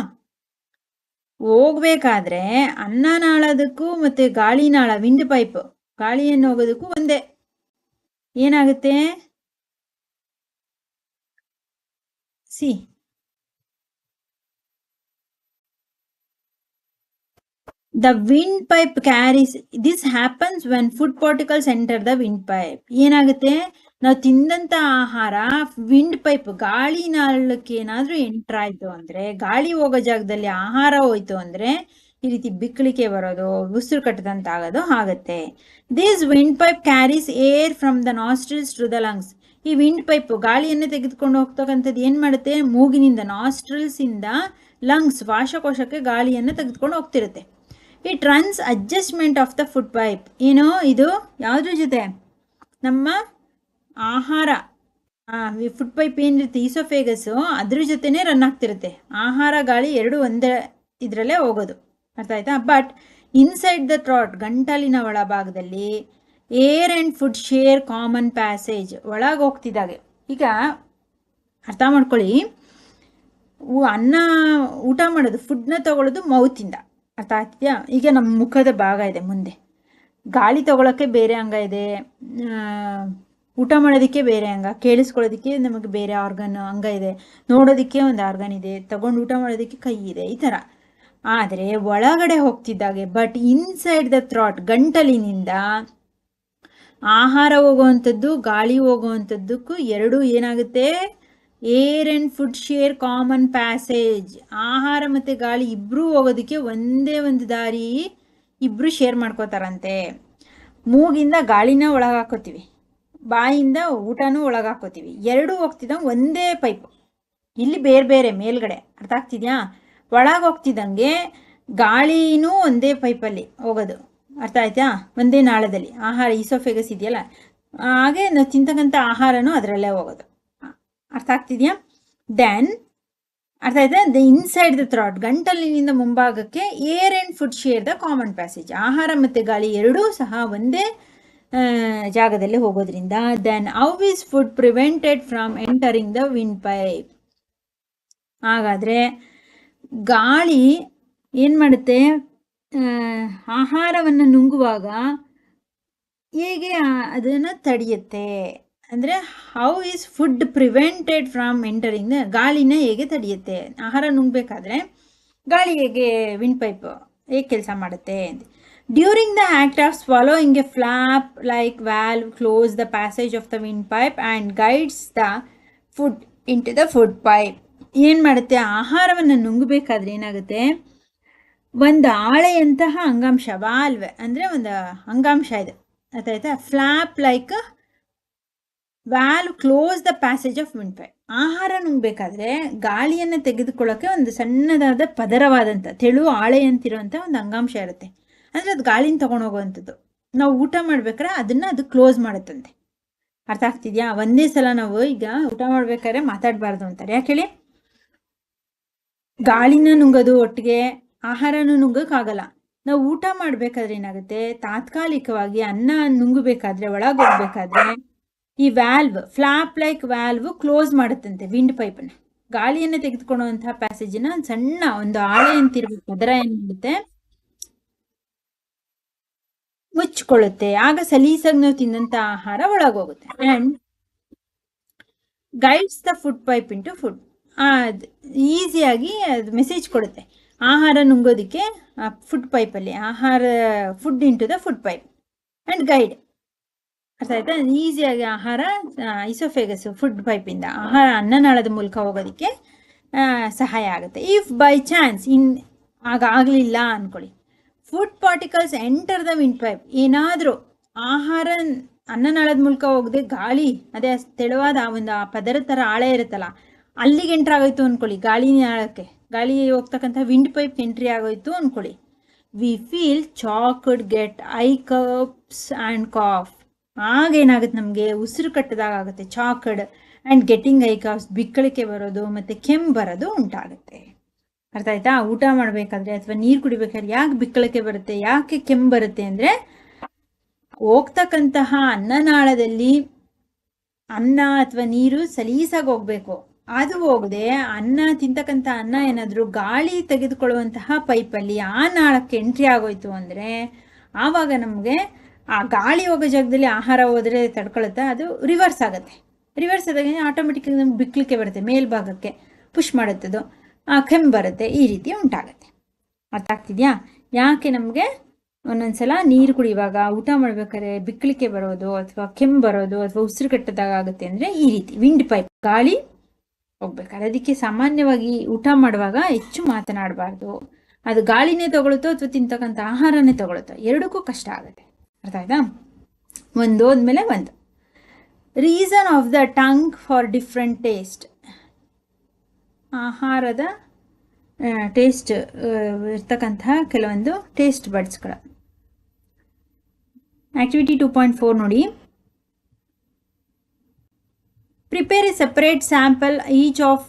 ಹೋಗ್ಬೇಕಾದ್ರೆ ಅನ್ನನಾಳದಕ್ಕೂ ಮತ್ತು ಗಾಳಿನಾಳ ವಿಂಡ್ ಪೈಪ್ ಗಾಳಿಯನ್ನು ಹೋಗೋದಕ್ಕೂ ಒಂದೇ. ಏನಾಗುತ್ತೆ? C the wind pipe carries, this happens when food particles enter the wind pipe. ಏನಾಗುತ್ತೆ? ನಾವು ತಿಂದಂಥ ಆಹಾರ ವಿಂಡ್ ಪೈಪ್ ಗಾಳಿನಾಳಕ್ಕೆ ಏನಾದರೂ ಎಂಟರ್ ಆಯಿತು ಅಂದರೆ, ಗಾಳಿ ಹೋಗೋ ಜಾಗದಲ್ಲಿ ಆಹಾರ ಹೋಯ್ತು ಅಂದರೆ ಈ ರೀತಿ ಬಿಕ್ಕಳಿಕೆ ಬರೋದು, ಉಸಿರು ಕಟ್ಟದಂತಾಗೋದು ಆಗುತ್ತೆ. This windpipe carries air from the nostrils to the lungs. ಈ ವಿಂಡ್ ಪೈಪ್ ಗಾಳಿಯನ್ನು ತೆಗೆದುಕೊಂಡು ಹೋಗ್ತಕ್ಕಂಥದ್ದು ಏನು ಮಾಡುತ್ತೆ? ಮೂಗಿನಿಂದ ನಾಸ್ಟ್ರಿಲ್ಸಿಂದ ಲಂಗ್ಸ್ ಶ್ವಾಸಕೋಶಕ್ಕೆ ಗಾಳಿಯನ್ನು ತೆಗೆದುಕೊಂಡು ಹೋಗ್ತಿರುತ್ತೆ. It runs adjustment of the food pipe. ಏನೋ ಇದು ಯಾವುದ್ರ ಜೊತೆ? ನಮ್ಮ ಆಹಾರ ಫುಡ್ ಪೈಪ್ ಏನಿರುತ್ತೆ ಈಸೋಫೇಗಸ್ಸು, ಅದ್ರ ಜೊತೆನೇ ರನ್ ಆಗ್ತಿರುತ್ತೆ. ಆಹಾರ ಗಾಳಿ ಎರಡು ಒಂದೇ ಇದರಲ್ಲೇ ಹೋಗೋದು, ಅರ್ಥ ಆಯ್ತಾ? ಬಟ್ ಇನ್ಸೈಡ್ ದ ಥ್ರೋಟ್, ಗಂಟಲಿನ ಒಳಭಾಗದಲ್ಲಿ air and food share common passage. ಒಳಗೆ ಹೋಗ್ತಿದ್ದಾಗೆ, ಈಗ ಅರ್ಥ ಮಾಡ್ಕೊಳ್ಳಿ, ಅನ್ನ ಊಟ ಮಾಡೋದು, ಫುಡ್ನ ತಗೊಳ್ಳೋದು ಮೌತಿಂದ, ಅರ್ಥ ಆಗ್ತಿದೆಯಾ? ಈಗ ನಮ್ಮ ಮುಖದ ಭಾಗ ಇದೆ ಮುಂದೆ, ಗಾಳಿ ತಗೊಳ್ಳೋಕ್ಕೆ ಬೇರೆ ಅಂಗ ಇದೆ, ಊಟ ಮಾಡೋದಕ್ಕೆ ಬೇರೆ ಅಂಗ, ಕೇಳಿಸ್ಕೊಳ್ಳೋದಕ್ಕೆ ನಮಗೆ ಬೇರೆ ಅಂಗ ಇದೆ, ನೋಡೋದಕ್ಕೆ ಒಂದು ಆರ್ಗನ್ ಇದೆ, ತಗೊಂಡು ಊಟ ಮಾಡೋದಕ್ಕೆ ಕೈ ಇದೆ, ಈ ಥರ. ಆದರೆ ಒಳಗಡೆ ಹೋಗ್ತಿದ್ದಾಗೆ, ಬಟ್ ಇನ್ಸೈಡ್ ದ ಥ್ರಾಟ್, ಗಂಟಲಿನಿಂದ ಆಹಾರ ಹೋಗುವಂಥದ್ದು ಗಾಳಿ ಹೋಗುವಂಥದ್ದಕ್ಕೂ ಎರಡೂ ಏನಾಗುತ್ತೆ? Air and food share common passage. ಆಹಾರ ಮತ್ತು ಗಾಳಿ ಇಬ್ಬರೂ ಹೋಗೋದಕ್ಕೆ ಒಂದೇ ಒಂದು ದಾರಿ ಇಬ್ಬರು ಶೇರ್ ಮಾಡ್ಕೋತಾರಂತೆ. ಮೂಗಿಂದ ಗಾಳಿನ ಒಳಗೆ ಹಾಕೋತೀವಿ, ಬಾಯಿಂದ ಊಟನೂ ಒಳಗೆ ಹಾಕೋತೀವಿ, ಎರಡೂ ಹೋಗ್ತಿದ್ದಂಗೆ ಒಂದೇ ಪೈಪು. ಇಲ್ಲಿ ಬೇರೆ ಬೇರೆ ಮೇಲ್ಗಡೆ, ಅರ್ಥ ಆಗ್ತಿದೆಯಾ? ಒಳಗೆ ಹೋಗ್ತಿದ್ದಂಗೆ ಗಾಳಿನೂ ಒಂದೇ ಪೈಪಲ್ಲಿ ಹೋಗೋದು, ಅರ್ಥ ಆಯ್ತಾ? ಒಂದೇ ನಾಳದಲ್ಲಿ ಆಹಾರ ಈಸೋಫೇಗಸ್ ಇದೆಯಲ್ಲ, ಹಾಗೆ ನಾವು ತಿಂತಕ್ಕಂಥ ಆಹಾರನೂ ಅದರಲ್ಲೇ ಹೋಗೋದು, ಅರ್ಥ ಆಗ್ತಿದೆಯಾ? ದೆನ್ ಅರ್ಥ ಆಯ್ತಾ? ದ ಇನ್ಸೈಡ್ ದ ಥ್ರಾಟ್, ಗಂಟಲಿನಿಂದ ಮುಂಭಾಗಕ್ಕೆ air and food share the common passage. ಆಹಾರ ಮತ್ತು ಗಾಳಿ ಎರಡೂ ಸಹ ಒಂದೇ ಜಾಗದಲ್ಲಿ ಹೋಗೋದ್ರಿಂದ then how is food prevented from entering the windpipe. ಹಾಗಾದರೆ ಗಾಳಿ ಏನು ಮಾಡುತ್ತೆ? ಆಹಾರವನ್ನು ನುಂಗುವಾಗ ಹೇಗೆ ಅದನ್ನು ತಡೆಯುತ್ತೆ ಅಂದರೆ, how is food prevented from entering the, ಗಾಳಿನ ಹೇಗೆ ತಡೆಯುತ್ತೆ? ಆಹಾರ ನುಂಗಬೇಕಾದ್ರೆ ಗಾಳಿ ಹೇಗೆ ವಿಂಡ್ ಪೈಪ್ ಹೇಗೆ ಕೆಲಸ ಮಾಡುತ್ತೆ? During the act of swallowing a flap like valve close the passage of the windpipe and guides the food into the food pipe. ಏನು ಮಾಡುತ್ತೆ? ಆಹಾರವನ್ನು ನುಂಗಬೇಕಾದ್ರೆ ಏನಾಗುತ್ತೆ? ಒಂದು ಆಳೆಯಂತಹ ಅಂಗಾಂಶ, ವಾಲ್ವ್ ಅಂದರೆ ಒಂದು ಅಂಗಾಂಶ ಇದೆ, ಅರ್ಥಾಯ್ತಾ? Flap like valve close the passage of windpipe. ಆಹಾರ ನುಂಗಬೇಕಾದ್ರೆ ಗಾಳಿಯನ್ನು ತೆಗೆದುಕೊಳ್ಳೋಕ್ಕೆ ಒಂದು ಸಣ್ಣದಾದ ಪದರವಾದಂಥ ತೆಳು ಆಳೆಯಂತಿರುವಂಥ ಒಂದು ಅಂಗಾಂಶ ಇರುತ್ತೆ, ಅಂದರೆ ಅದು ಗಾಳಿನ ತೊಗೊಂಡೋಗುವಂಥದ್ದು. ನಾವು ಊಟ ಮಾಡ್ಬೇಕಾದ್ರೆ ಅದು ಕ್ಲೋಸ್ ಮಾಡುತ್ತಂತೆ, ಅರ್ಥ ಆಗ್ತಿದೆಯಾ? ಒಂದೇ ಸಲ ನಾವು ಈಗ ಊಟ ಮಾಡ್ಬೇಕಾದ್ರೆ ಮಾತಾಡಬಾರ್ದು ಅಂತಾರೆ, ಯಾಕೆ ಹೇಳಿ? ಗಾಳಿನ ನುಂಗೋದು ಒಟ್ಟಿಗೆ ಆಹಾರನೂ ನುಂಗೋಕ್ಕಾಗಲ್ಲ. ನಾವು ಊಟ ಮಾಡಬೇಕಾದ್ರೆ ಏನಾಗುತ್ತೆ? ತಾತ್ಕಾಲಿಕವಾಗಿ ಅನ್ನ ನುಂಗಬೇಕಾದ್ರೆ, ಒಳಗೆ ಹೋಗ್ಬೇಕಾದ್ರೆ ಈ valve, flap like valve close ಮಾಡುತ್ತಂತೆ ವಿಂಡ್ ಪೈಪನ್ನು. ಗಾಳಿಯನ್ನು ತೆಗೆದುಕೊಳ್ಳುವಂತಹ ಪ್ಯಾಸೇಜಿನ ಸಣ್ಣ ಒಂದು ಆಳೆ ಅಂತಿರುವ ಪದರ ಏನು ಮಾಡುತ್ತೆ? ಮುಚ್ಚಿಕೊಳ್ಳುತ್ತೆ. ಆಗ ಸಲೀಸಾಗಿ ನಾವು ತಿನ್ನಂಥ ಆಹಾರ ಒಳಗೋಗುತ್ತೆ. And guides the food pipe into food. ಈಸಿಯಾಗಿ ಅದು ಮೆಸೇಜ್ ಕೊಡುತ್ತೆ ಆಹಾರ ನುಂಗೋದಕ್ಕೆ ಫುಡ್ ಪೈಪಲ್ಲಿ, food into the food pipe and guide, ಅರ್ಥ ಆಯ್ತಾ? ಈಸಿಯಾಗಿ ಆಹಾರ ಈಸೋಫೇಗಸ್ ಫುಡ್ ಪೈಪಿಂದ ಆಹಾರ ಅನ್ನನಾಳದ ಮೂಲಕ ಹೋಗೋದಕ್ಕೆ ಸಹಾಯ ಆಗುತ್ತೆ. ಇಫ್ ಬೈ ಚಾನ್ಸ್ ಆಗಲಿಲ್ಲ ಅಂದ್ಕೊಳ್ಳಿ, food particles enter the wind pipe, ಏನಾದರೂ ಆಹಾರ ಅನ್ನನಾಳದ ಮೂಲಕ ಹೋಗದೆ ಗಾಳಿ, ಅದೇ ತೆಳುವಾದ ಒಂದು ಪದರ ಥರ ಆಳೆ ಇರುತ್ತಲ್ಲ, ಅಲ್ಲಿಗೆ ಎಂಟ್ರ್ ಆಗೋಯ್ತು ಅಂದ್ಕೊಳ್ಳಿ ಗಾಳಿ ನಾಳಕ್ಕೆ, ಗಾಳಿ ಹೋಗ್ತಕ್ಕಂಥ ವಿಂಡ್ ಪೈಪ್ ಎಂಟ್ರಿ ಆಗೋಯ್ತು ಅಂದ್ಕೊಳ್ಳಿ. We feel choked, get hiccups and cough. ಆಗೇನಾಗುತ್ತೆ, ನಮಗೆ ಉಸಿರು ಕಟ್ಟದಾಗ ಆಗುತ್ತೆ. Choked and getting hiccups, ಬಿಕ್ಕಳಿಕೆ ಬರೋದು ಮತ್ತು ಕೆಮ್ಮು ಬರೋದು ಉಂಟಾಗುತ್ತೆ. ಅರ್ಥ ಆಯ್ತಾ? ಊಟ ಮಾಡಬೇಕಾದ್ರೆ ಅಥವಾ ನೀರು ಕುಡಿಬೇಕಾದ್ರೆ ಯಾಕೆ ಬಿಕ್ಕಳಿಕೆ ಬರುತ್ತೆ, ಯಾಕೆ ಕೆಮ್ಮು ಬರುತ್ತೆ ಅಂದರೆ, ಹೋಗ್ತಕ್ಕಂತಹ ಅನ್ನನಾಳದಲ್ಲಿ ಅನ್ನ ಅಥವಾ ನೀರು ಸಲೀಸಾಗಿ ಹೋಗ್ಬೇಕು. ಅದು ಹೋಗದೆ ತಿಂತಕ್ಕಂಥ ಅನ್ನ ಏನಾದರೂ ಗಾಳಿ ತೆಗೆದುಕೊಳ್ಳುವಂತಹ ಪೈಪಲ್ಲಿ ಆ ನಾಳಕ್ಕೆ ಎಂಟ್ರಿ ಆಗೋಯ್ತು ಅಂದರೆ, ಆವಾಗ ನಮಗೆ ಆ ಗಾಳಿ ಹೋಗೋ ಜಾಗದಲ್ಲಿ ಆಹಾರ ಹೋದರೆ ತಡ್ಕೊಳುತ್ತೆ, ಅದು ರಿವರ್ಸ್ ಆಗುತ್ತೆ. ರಿವರ್ಸ್ ಆದಾಗ ಆಟೋಮೆಟಿಕ್ಕಾಗಿ ನಮ್ಗೆ ಬಿಕ್ಕಳಿಕೆ ಬರುತ್ತೆ, ಮೇಲ್ಭಾಗಕ್ಕೆ ಪುಷ್ ಮಾಡುತ್ತದು, ಕೆಮ್ಮು ಬರುತ್ತೆ, ಈ ರೀತಿ ಉಂಟಾಗುತ್ತೆ. ಅರ್ಥ ಆಗ್ತಿದೆಯಾ? ಯಾಕೆ ನಮಗೆ ಒಂದೊಂದ್ಸಲ ನೀರು ಕುಡಿಯುವಾಗ, ಊಟ ಮಾಡ್ಬೇಕಾದ್ರೆ ಬಿಕ್ಕಳಿಕೆ ಬರೋದು ಅಥವಾ ಕೆಮ್ಮು ಬರೋದು ಅಥವಾ ಉಸಿರು ಕಟ್ಟದಾಗ ಆಗುತ್ತೆ ಅಂದರೆ ಈ ರೀತಿ ವಿಂಡ್ ಪೈಪ್, ಗಾಳಿ ಹೋಗ್ಬೇಕಾದ್ರೆ. ಅದಕ್ಕೆ ಸಾಮಾನ್ಯವಾಗಿ ಊಟ ಮಾಡುವಾಗ ಹೆಚ್ಚು ಮಾತನಾಡಬಾರ್ದು. ಅದು ಗಾಳಿನೇ ತಗೊಳುತ್ತೋ ಅಥವಾ ತಿಂತಕ್ಕಂಥ ಆಹಾರನೇ ತಗೊಳುತ್ತೋ, ಎರಡಕ್ಕೂ ಕಷ್ಟ ಆಗುತ್ತೆ. ಅರ್ಥ ಆಯ್ತಾ? ಒಂದು ಹೋದ್ಮೇಲೆ ಒಂದು. Reason of the tongue for different taste. ಆಹಾರದ ಟೇಸ್ಟ್ ಇರ್ತಕ್ಕಂತಹ ಕೆಲವೊಂದು ಟೇಸ್ಟ್ ಬಡ್ಸ್ಗಳು. ಆಕ್ಟಿವಿಟಿ 2.4 ನೋಡಿ. Prepare a separate sample each of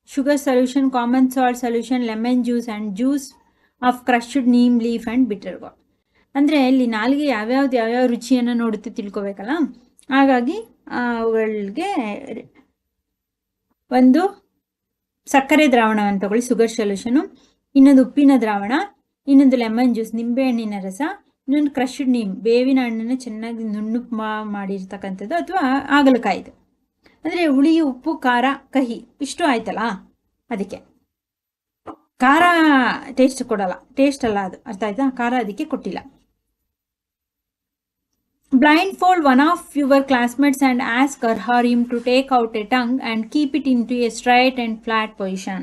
sugar solution, common salt solution, lemon juice and juice of crushed neem leaf and bitter gourd. ಅಂದರೆ ಇಲ್ಲಿ ನಾಲ್ಗೆ ಯಾವ್ಯಾವ ರುಚಿಯನ್ನು ನೋಡುತ್ತೆ ತಿಳ್ಕೊಬೇಕಲ್ಲ. ಹಾಗಾಗಿ ಅವುಗಳಿಗೆ ಒಂದು ಸಕ್ಕರೆ ದ್ರಾವಣವನ್ನು ತಗೊಳ್ಳಿ, ಶುಗರ್ ಸೊಲ್ಯೂಷನು, ಇನ್ನೊಂದು ಉಪ್ಪಿನ ದ್ರಾವಣ, ಇನ್ನೊಂದು ಲೆಮನ್ ಜ್ಯೂಸ್, ನಿಂಬೆಹಣ್ಣಿನ ರಸ, ಇನ್ನೊಂದು ಕ್ರಶ್ಡ್ ನೀಮ್, ಬೇವಿನ ಹಣ್ಣನ್ನು ಚೆನ್ನಾಗಿ ನುಣ್ಣುಪ್ಪು ಮಾಡಿರ್ತಕ್ಕಂಥದ್ದು ಅಥವಾ ಹಾಗಲಕಾಯಿದು. ಅಂದರೆ ಹುಳಿ, ಉಪ್ಪು, ಖಾರ, ಕಹಿ ಇಷ್ಟು ಆಯ್ತಲ್ಲ. ಅದಕ್ಕೆ ಖಾರ ಟೇಸ್ಟ್ ಕೊಡಲ್ಲ, ಟೇಸ್ಟ್ ಅಲ್ಲ ಅದು. ಅರ್ಥ ಆಯ್ತಾ? ಖಾರ ಅದಕ್ಕೆ ಕೊಟ್ಟಿಲ್ಲ. Blindfold one of your classmates and ask her or him to take out a tongue and keep it into a straight and flat position.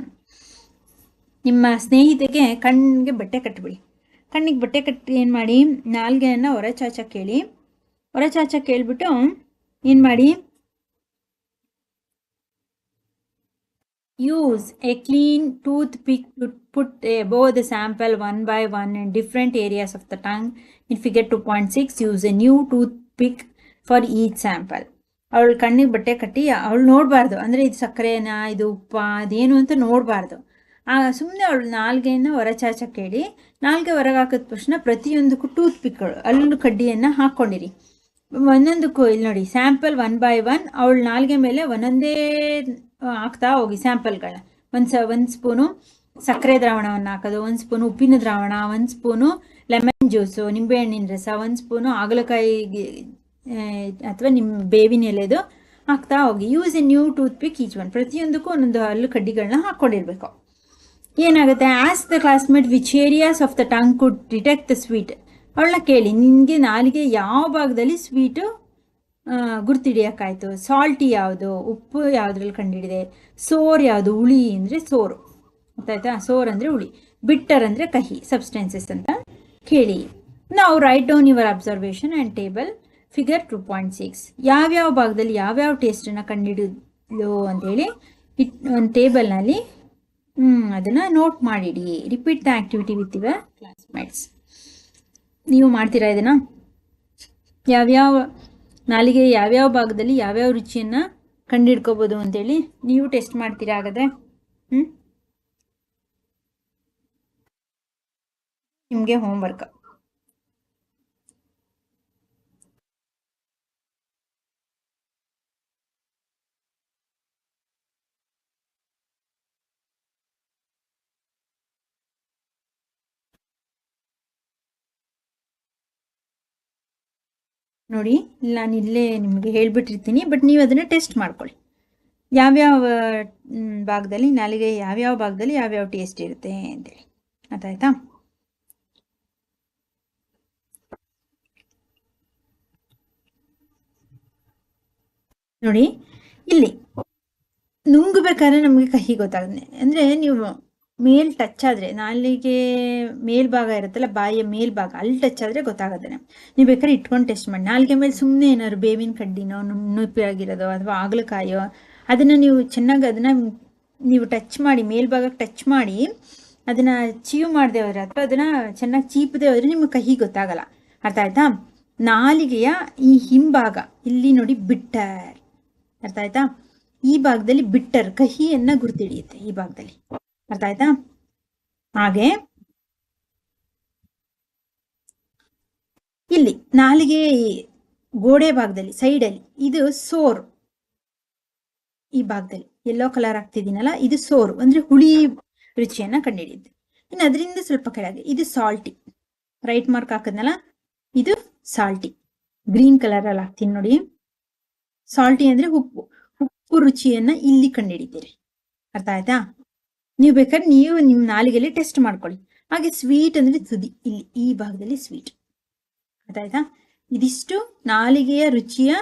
ನಿಮ್ಮ ಸ್ನೇಹಿತೆಗೆ ಕಣ್ಣಿಗೆ ಬಟ್ಟೆ ಕಟ್ಟಿಬಿಡಿ. ಕಣ್ಣಿಗೆ ಬಟ್ಟೆ ಕಟ್ಟಿ ಏನು ಮಾಡಿ, ನಾಲ್ಗೆಯನ್ನು ಹೊರಚಾಚಕ್ಕೆ ಕೇಳಿ. ಹೊರಚಾಚಕ್ಕೆ ಕೇಳಿಬಿಟ್ಟು ಏನು ಮಾಡಿ, use a clean toothpick to put above the sample one by one in different areas of the tongue. In figure 2.6, use a new toothpick for each sample. ಅವಳು ಕಣ್ಣಿಗೆ ಬಟ್ಟೆ ಕಟ್ಟಿ ಅವಳು ನೋಡಬಾರ್ದು, ಅಂದರೆ ಇದು ಸಕ್ಕರೆನಾ ಇದು ಉಪ್ಪ ಅದೇನು ಅಂತ ನೋಡಬಾರ್ದು. ಸುಮ್ಮನೆ ಅವಳು ನಾಲ್ಗೆಯನ್ನು ಹೊರಚಾಚಕ್ಕೆ ಕೇಳಿ. ನಾಲ್ಗೆ ಹೊರಗೆ ಹಾಕಿದ ತಕ್ಷಣ ಪ್ರತಿಯೊಂದಕ್ಕೂ ಟೂತ್ಪಿಕ್ಗಳು, ಹಲ್ಲು ಕಡ್ಡಿಯನ್ನು ಹಾಕ್ಕೊಂಡಿರಿ. ಒಂದೊಂದಕ್ಕೂ ಇಲ್ಲಿ ನೋಡಿ, ಸ್ಯಾಂಪಲ್ 1 by 1 ಅವಳು ನಾಲ್ಗೆ ಮೇಲೆ ಒಂದೊಂದೇ ಹಾಕ್ತಾ ಹೋಗಿ ಸ್ಯಾಂಪಲ್ಗಳ. ಒಂದು ಸ್ಪೂನು ಸಕ್ಕರೆ ದ್ರಾವಣವನ್ನು ಹಾಕೋದು, 1 ಸ್ಪೂನು ಉಪ್ಪಿನ ದ್ರಾವಣ, 1 ಸ್ಪೂನು ಲೆಮನ್ ಜ್ಯೂಸು, ನಿಂಬೆಹಣ್ಣಿನ ರಸ, 1 ಸ್ಪೂನು ಹಾಗಲಕಾಯಿ ಅಥವಾ ಬೇವಿನ ಎಲೆದು ಹಾಕ್ತಾ ಹೋಗಿ. Use a new toothpick each one. ಪ್ರತಿಯೊಂದಕ್ಕೂ ಒಂದೊಂದು ಹಲ್ಲು ಕಡ್ಡಿಗಳನ್ನ ಹಾಕ್ಕೊಂಡಿರ್ಬೇಕು. ಏನಾಗುತ್ತೆ, ask the classmate which areas of the tongue could detect the sweet. ಅವಳನ್ನ ಕೇಳಿ, ನಿನಗೆ ನಾಲಿಗೆ ಯಾವ ಭಾಗದಲ್ಲಿ ಸ್ವೀಟು ಗುರ್ತಿಡಿಯೋಕ್ಕಾಯ್ತು, ಸಾಲ್ಟಿ ಯಾವುದು, ಉಪ್ಪು ಯಾವುದ್ರಲ್ಲಿ ಕಂಡುಹಿಡಿದೆ, ಸೋರ್ ಯಾವುದು, ಹುಳಿ ಅಂದರೆ ಸೋರು, ಗೊತ್ತಾಯ್ತಾ? ಸೋರ್ ಅಂದರೆ ಹುಳಿ, ಬಿಟ್ಟರ್ ಅಂದರೆ ಕಹಿ, ಸಬ್ಸ್ಟೆನ್ಸಸ್ ಅಂತ ಕೇಳಿ. ನಾವು write down your observation and table figure 2.6. ಯಾವ್ಯಾವ ಭಾಗದಲ್ಲಿ ಯಾವ್ಯಾವ ಟೇಸ್ಟನ್ನು ಕಂಡುಹಿಡಿದು ಅಂತೇಳಿ ಒಂದು ಟೇಬಲ್ನಲ್ಲಿ ಅದನ್ನು ನೋಟ್ ಮಾಡಿಡಿ. Repeat the activity with your classmates. ನೀವು ಮಾಡ್ತೀರಾ ಇದನ್ನು? ಯಾವ್ಯಾವ ನಾಲಿಗೆ ಯಾವ್ಯಾವ ಭಾಗದಲ್ಲಿ ಯಾವ್ಯಾವ ರುಚಿಯನ್ನು ಕಂಡುಹಿಡ್ಕೋಬೋದು ಅಂತೇಳಿ ನೀವು ಟೆಸ್ಟ್ ಮಾಡ್ತೀರಾ ಹಾಗಾದರೆ? ನಿಮಗೆ ಹೋಮ್ವರ್ಕ್. ನೋಡಿ, ನಾನು ಇಲ್ಲೇ ನಿಮಗೆ ಹೇಳಿಬಿಟ್ಟಿರ್ತೀನಿ, ಬಟ್ ನೀವು ಅದನ್ನು ಟೆಸ್ಟ್ ಮಾಡ್ಕೊಳ್ಳಿ. ಯಾವ್ಯಾವ ಭಾಗದಲ್ಲಿ ನಾಲಿಗೆ ಯಾವ್ಯಾವ ಭಾಗದಲ್ಲಿ ಯಾವ್ಯಾವ ಟೇಸ್ಟ್ ಇರುತ್ತೆ ಅಂತೇಳಿ. ಅರ್ಥಾಯ್ತಾ? ನೋಡಿ, ಇಲ್ಲಿ ನುಂಗಬೇಕಾದ್ರೆ ನಮಗೆ ಕಹಿ ಗೊತ್ತಾಗುತ್ತೆ. ಅಂದರೆ ನೀವು ಮೇಲ್ ಟಚ್ ಆದರೆ, ನಾಲಿಗೆ ಮೇಲ್ಭಾಗ ಇರುತ್ತಲ್ಲ, ಬಾಯಿಯ ಮೇಲ್ಭಾಗ, ಅಲ್ಲಿ ಟಚ್ ಆದರೆ ಗೊತ್ತಾಗುತ್ತೆ. ನೀವು ಬೇಕಾದ್ರೆ ಇಟ್ಕೊಂಡು ಟೆಸ್ಟ್ ಮಾಡಿ. ನಾಲಿಗೆ ಮೇಲೆ ಸುಮ್ಮನೆ ಏನಾದ್ರು ಬೇವಿನ ಕಡ್ಡಿನೋ ನುಪ್ಪಿಯಾಗಿರೋದೋ ಅಥವಾ ಹಾಗಲಕಾಯೋ ಅದನ್ನು ನೀವು ಚೆನ್ನಾಗಿ ಅದನ್ನು ನೀವು ಟಚ್ ಮಾಡಿ, ಮೇಲ್ಭಾಗಕ್ಕೆ ಟಚ್ ಮಾಡಿ ಅದನ್ನು ಚೀವ್ ಮಾಡದೆ ಹೋದರೆ ಅಥವಾ ಅದನ್ನು ಚೆನ್ನಾಗಿ ಚೀಪದೆ ಹೋದರೆ ನಿಮಗೆ ಕಹಿ ಗೊತ್ತಾಗಲ್ಲ. ಅರ್ಥ ಆಯ್ತಾ? ನಾಲಿಗೆಯ ಈ ಹಿಂಭಾಗ ಇಲ್ಲಿ ನೋಡಿ ಬಿಟ್ಟರ್. ಅರ್ಥ ಆಯ್ತಾ? ಈ ಭಾಗದಲ್ಲಿ ಬಿಟ್ಟರ್, ಕಹಿಯನ್ನು ಗುರ್ತಿಡಿಯುತ್ತೆ ಈ ಭಾಗದಲ್ಲಿ. ಅರ್ಥ ಆಯ್ತಾ? ಹಾಗೆ ಇಲ್ಲಿ ನಾಲಿಗೆ ಗೋಡೆ ಭಾಗದಲ್ಲಿ ಸೈಡಲ್ಲಿ ಇದು ಸೋರ್. ಈ ಭಾಗದಲ್ಲಿ ಯೆಲ್ಲೋ ಕಲರ್ ಆಗ್ತಿದ್ದೀನಲ್ಲ, ಇದು ಸೋರು ಅಂದ್ರೆ ಹುಳಿ ರುಚಿಯನ್ನ ಕಂಡುಹಿಡಿಯುತ್ತೆ. ಇನ್ನು ಅದರಿಂದ ಸ್ವಲ್ಪ ಕೆಳಗೆ ಇದು ಸಾಲ್ಟಿ. ರೈಟ್ ಮಾರ್ಕ್ ಹಾಕದ್ನಲ್ಲ, ಇದು ಸಾಲ್ಟಿ. ಗ್ರೀನ್ ಕಲರ್ ಅಲ್ಲಿ ಹಾಕ್ತೀನಿ ನೋಡಿ. ಸಾಲ್ಟಿ ಅಂದ್ರೆ ಉಪ್ಪು. ಉಪ್ಪು ರುಚಿಯನ್ನ ಇಲ್ಲಿ ಕಂಡುಹಿಡಿತೀರಿ. ಅರ್ಥ ಆಯ್ತಾ? ನೀವು ಬೇಕಾದ್ರೆ ನೀವು ನಿಮ್ಮ ನಾಲಿಗೆಯಲ್ಲಿ ಟೆಸ್ಟ್ ಮಾಡ್ಕೊಳ್ಳಿ. ಹಾಗೆ ಸ್ವೀಟ್ ಅಂದ್ರೆ ತುದಿ, ಇಲ್ಲಿ ಈ ಭಾಗದಲ್ಲಿ ಸ್ವೀಟ್. ಅರ್ಥ ಆಯ್ತಾ? ಇದಿಷ್ಟು ನಾಲಿಗೆಯ ರುಚಿಯ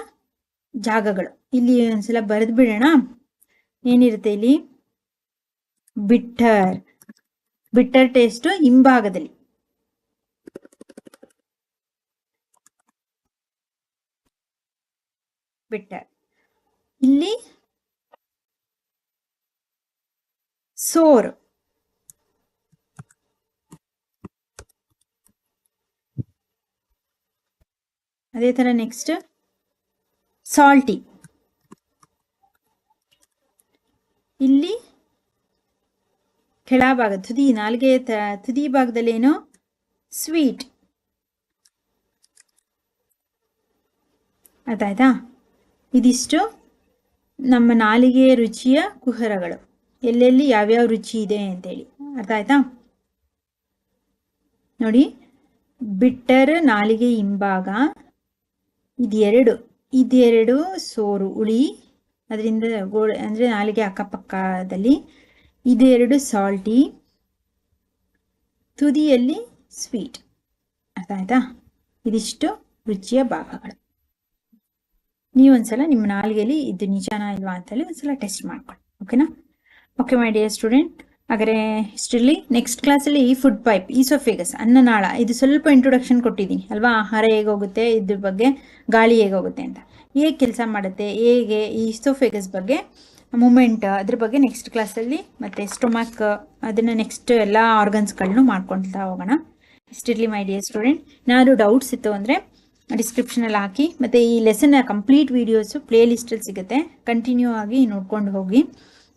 ಜಾಗಗಳು. ಇಲ್ಲಿ ಒಂದ್ಸಲ ಬರೆದು ಬಿಡೋಣ. ಏನಿರುತ್ತೆ ಇಲ್ಲಿ? ಬಿಟ್ಟರ್. ಬಿಟ್ಟರ್ ಟೇಸ್ಟ್ ಹಿಂಭಾಗದಲ್ಲಿ. ಬಿಟ್ಟರ್. ಇಲ್ಲಿ ಸೋರ್. ಅದೇ ತರ ನೆಕ್ಸ್ಟ್ ಸಾಲ್ಟಿ. ಇಲ್ಲಿ ಕೆಳಭಾಗ ತುದಿ, ನಾಲ್ಗೆ ತುದಿ ಭಾಗದಲ್ಲಿ ಏನು? ಸ್ವೀಟ್. ಅದಾಯ್ತಾ? ಇದಿಷ್ಟು ನಮ್ಮ ನಾಲಿಗೆ ರುಚಿಯ ಕುಹರಗಳು, ಎಲ್ಲೆಲ್ಲಿ ಯಾವ್ಯಾವ ರುಚಿ ಇದೆ ಅಂತೇಳಿ. ಅರ್ಥ ಆಯ್ತಾ? ನೋಡಿ, ಬಿಟ್ಟರ್ ನಾಲಿಗೆ ಹಿಂಭಾಗ, ಇದೆರಡು ಸೋರು ಹುಳಿ, ಅದರಿಂದ ಗೋಡೆ ಅಂದ್ರೆ ನಾಲಿಗೆ ಅಕ್ಕಪಕ್ಕದಲ್ಲಿ. ಇದೆರಡು ಸಾಲ್ಟಿ, ತುದಿಯಲ್ಲಿ ಸ್ವೀಟ್. ಅರ್ಥ ಆಯ್ತಾ? ಇದಿಷ್ಟು ರುಚಿಯ ಭಾಗಗಳು. ನೀವೊಂದ್ಸಲ ನಿಮ್ಮ ನಾಲಿಗೆಯಲ್ಲಿ ಇದು ನಿಜಾನ ಇಲ್ವಾ ಅಂತೇಳಿ ಒಂದ್ಸಲ ಟೆಸ್ಟ್ ಮಾಡ್ಕೊಳ್ಳಿ. ಓಕೆನಾ? Okay my dear student. ಹಾಗಾದರೆ ಇಷ್ಟರಲ್ಲಿ ನೆಕ್ಸ್ಟ್ ಕ್ಲಾಸಲ್ಲಿ ಫುಡ್ ಪೈಪ್, ಈಸೋಫೇಗಸ್, ಅನ್ನನಾಳ, ಇದು ಸ್ವಲ್ಪ ಇಂಟ್ರೊಡಕ್ಷನ್ ಕೊಟ್ಟಿದ್ದೀನಿ ಅಲ್ವಾ? ಆಹಾರ ಹೇಗೆ ಹೋಗುತ್ತೆ, ಇದ್ರ ಬಗ್ಗೆ, ಗಾಳಿ ಹೇಗೆ ಹೋಗುತ್ತೆ ಅಂತ, ಹೇಗೆ ಕೆಲಸ ಮಾಡುತ್ತೆ, ಹೇಗೆ ಈ ಈಸೋಫೇಗಸ್ ಬಗ್ಗೆ ಮೂಮೆಂಟ್, ಅದ್ರ ಬಗ್ಗೆ ನೆಕ್ಸ್ಟ್ ಕ್ಲಾಸಲ್ಲಿ, ಮತ್ತು ಸ್ಟೊಮಕ್, ಅದನ್ನು ನೆಕ್ಸ್ಟ್ ಎಲ್ಲ ಆರ್ಗನ್ಸ್ಗಳನ್ನು ಮಾಡ್ಕೊಳ್ತಾ ಹೋಗೋಣ. ಇಷ್ಟಿರಲಿ ಮೈ ಡಿಯರ್ ಸ್ಟೂಡೆಂಟ್. ಏನಾದರೂ ಡೌಟ್ಸ್ ಇತ್ತು ಅಂದರೆ ಡಿಸ್ಕ್ರಿಪ್ಷನಲ್ಲಿ ಹಾಕಿ, ಮತ್ತು ಈ ಲೆಸನ್ನ ಕಂಪ್ಲೀಟ್ ವೀಡಿಯೋಸು ಪ್ಲೇ ಲಿಸ್ಟಲ್ಲಿ ಸಿಗುತ್ತೆ. ಕಂಟಿನ್ಯೂ ಆಗಿ ನೋಡ್ಕೊಂಡು ಹೋಗಿ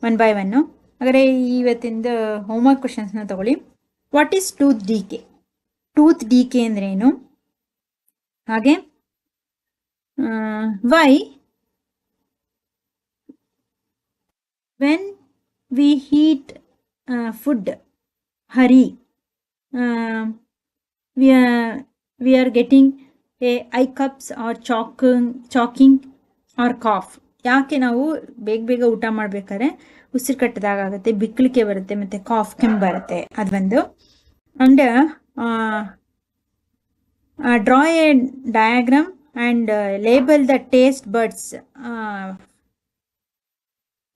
1 by 1. ಹಾಗಾದರೆ ಇವತ್ತಿಂದ ಹೋಮ್ವರ್ಕ್ ಕ್ವಶನ್ಸ್ನ ತಗೊಳ್ಳಿ. What is tooth decay? Tooth decay ಅಂದರೆ ಏನು? ಹಾಗೆ why when we eat food hurry we are getting hiccups or choking or cough. ಯಾಕೆ ನಾವು ಬೇಗ ಊಟ ಮಾಡ್ಬೇಕಾದ್ರೆ ಉಸಿರು ಕಟ್ಟದಾಗುತ್ತೆ, ಬಿಕ್ಕಳಿಕೆ ಬರುತ್ತೆ, ಮತ್ತು ಕಾಫ್ ಕೆಮ್ಮು ಬರುತ್ತೆ, ಅದು ಒಂದು. And draw a diagram and label the taste buds.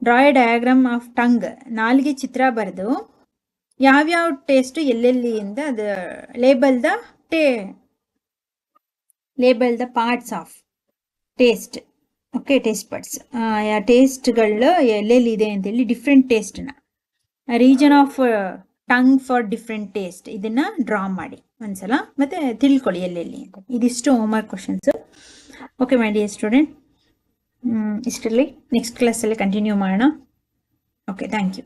Draw a diagram of tongue. ನಾಲಿಗೆ ಚಿತ್ರ ಬರೆದು ಯಾವ್ಯಾವ ಟೇಸ್ಟು ಎಲ್ಲೆಲ್ಲಿ ಅಂತ ಅದು label the parts of taste. Okay, taste buds ಟೇಸ್ಟ್ಗಳು ಎಲ್ಲೆಲ್ಲಿ ಇದೆ ಅಂತೇಳಿ ಡಿಫ್ರೆಂಟ್ ಟೇಸ್ಟ್ನ, region of tongue for different taste, ಇದನ್ನು ಡ್ರಾ ಮಾಡಿ ಒಂದ್ಸಲ, ಮತ್ತು ತಿಳ್ಕೊಳ್ಳಿ ಎಲ್ಲೆಲ್ಲಿ ಅಂತ. ಇದಿಷ್ಟು homework questions. Okay my dear student, ಇಷ್ಟರಲ್ಲಿ ನೆಕ್ಸ್ಟ್ ಕ್ಲಾಸಲ್ಲಿ ಕಂಟಿನ್ಯೂ ಮಾಡೋಣ. Okay, thank you.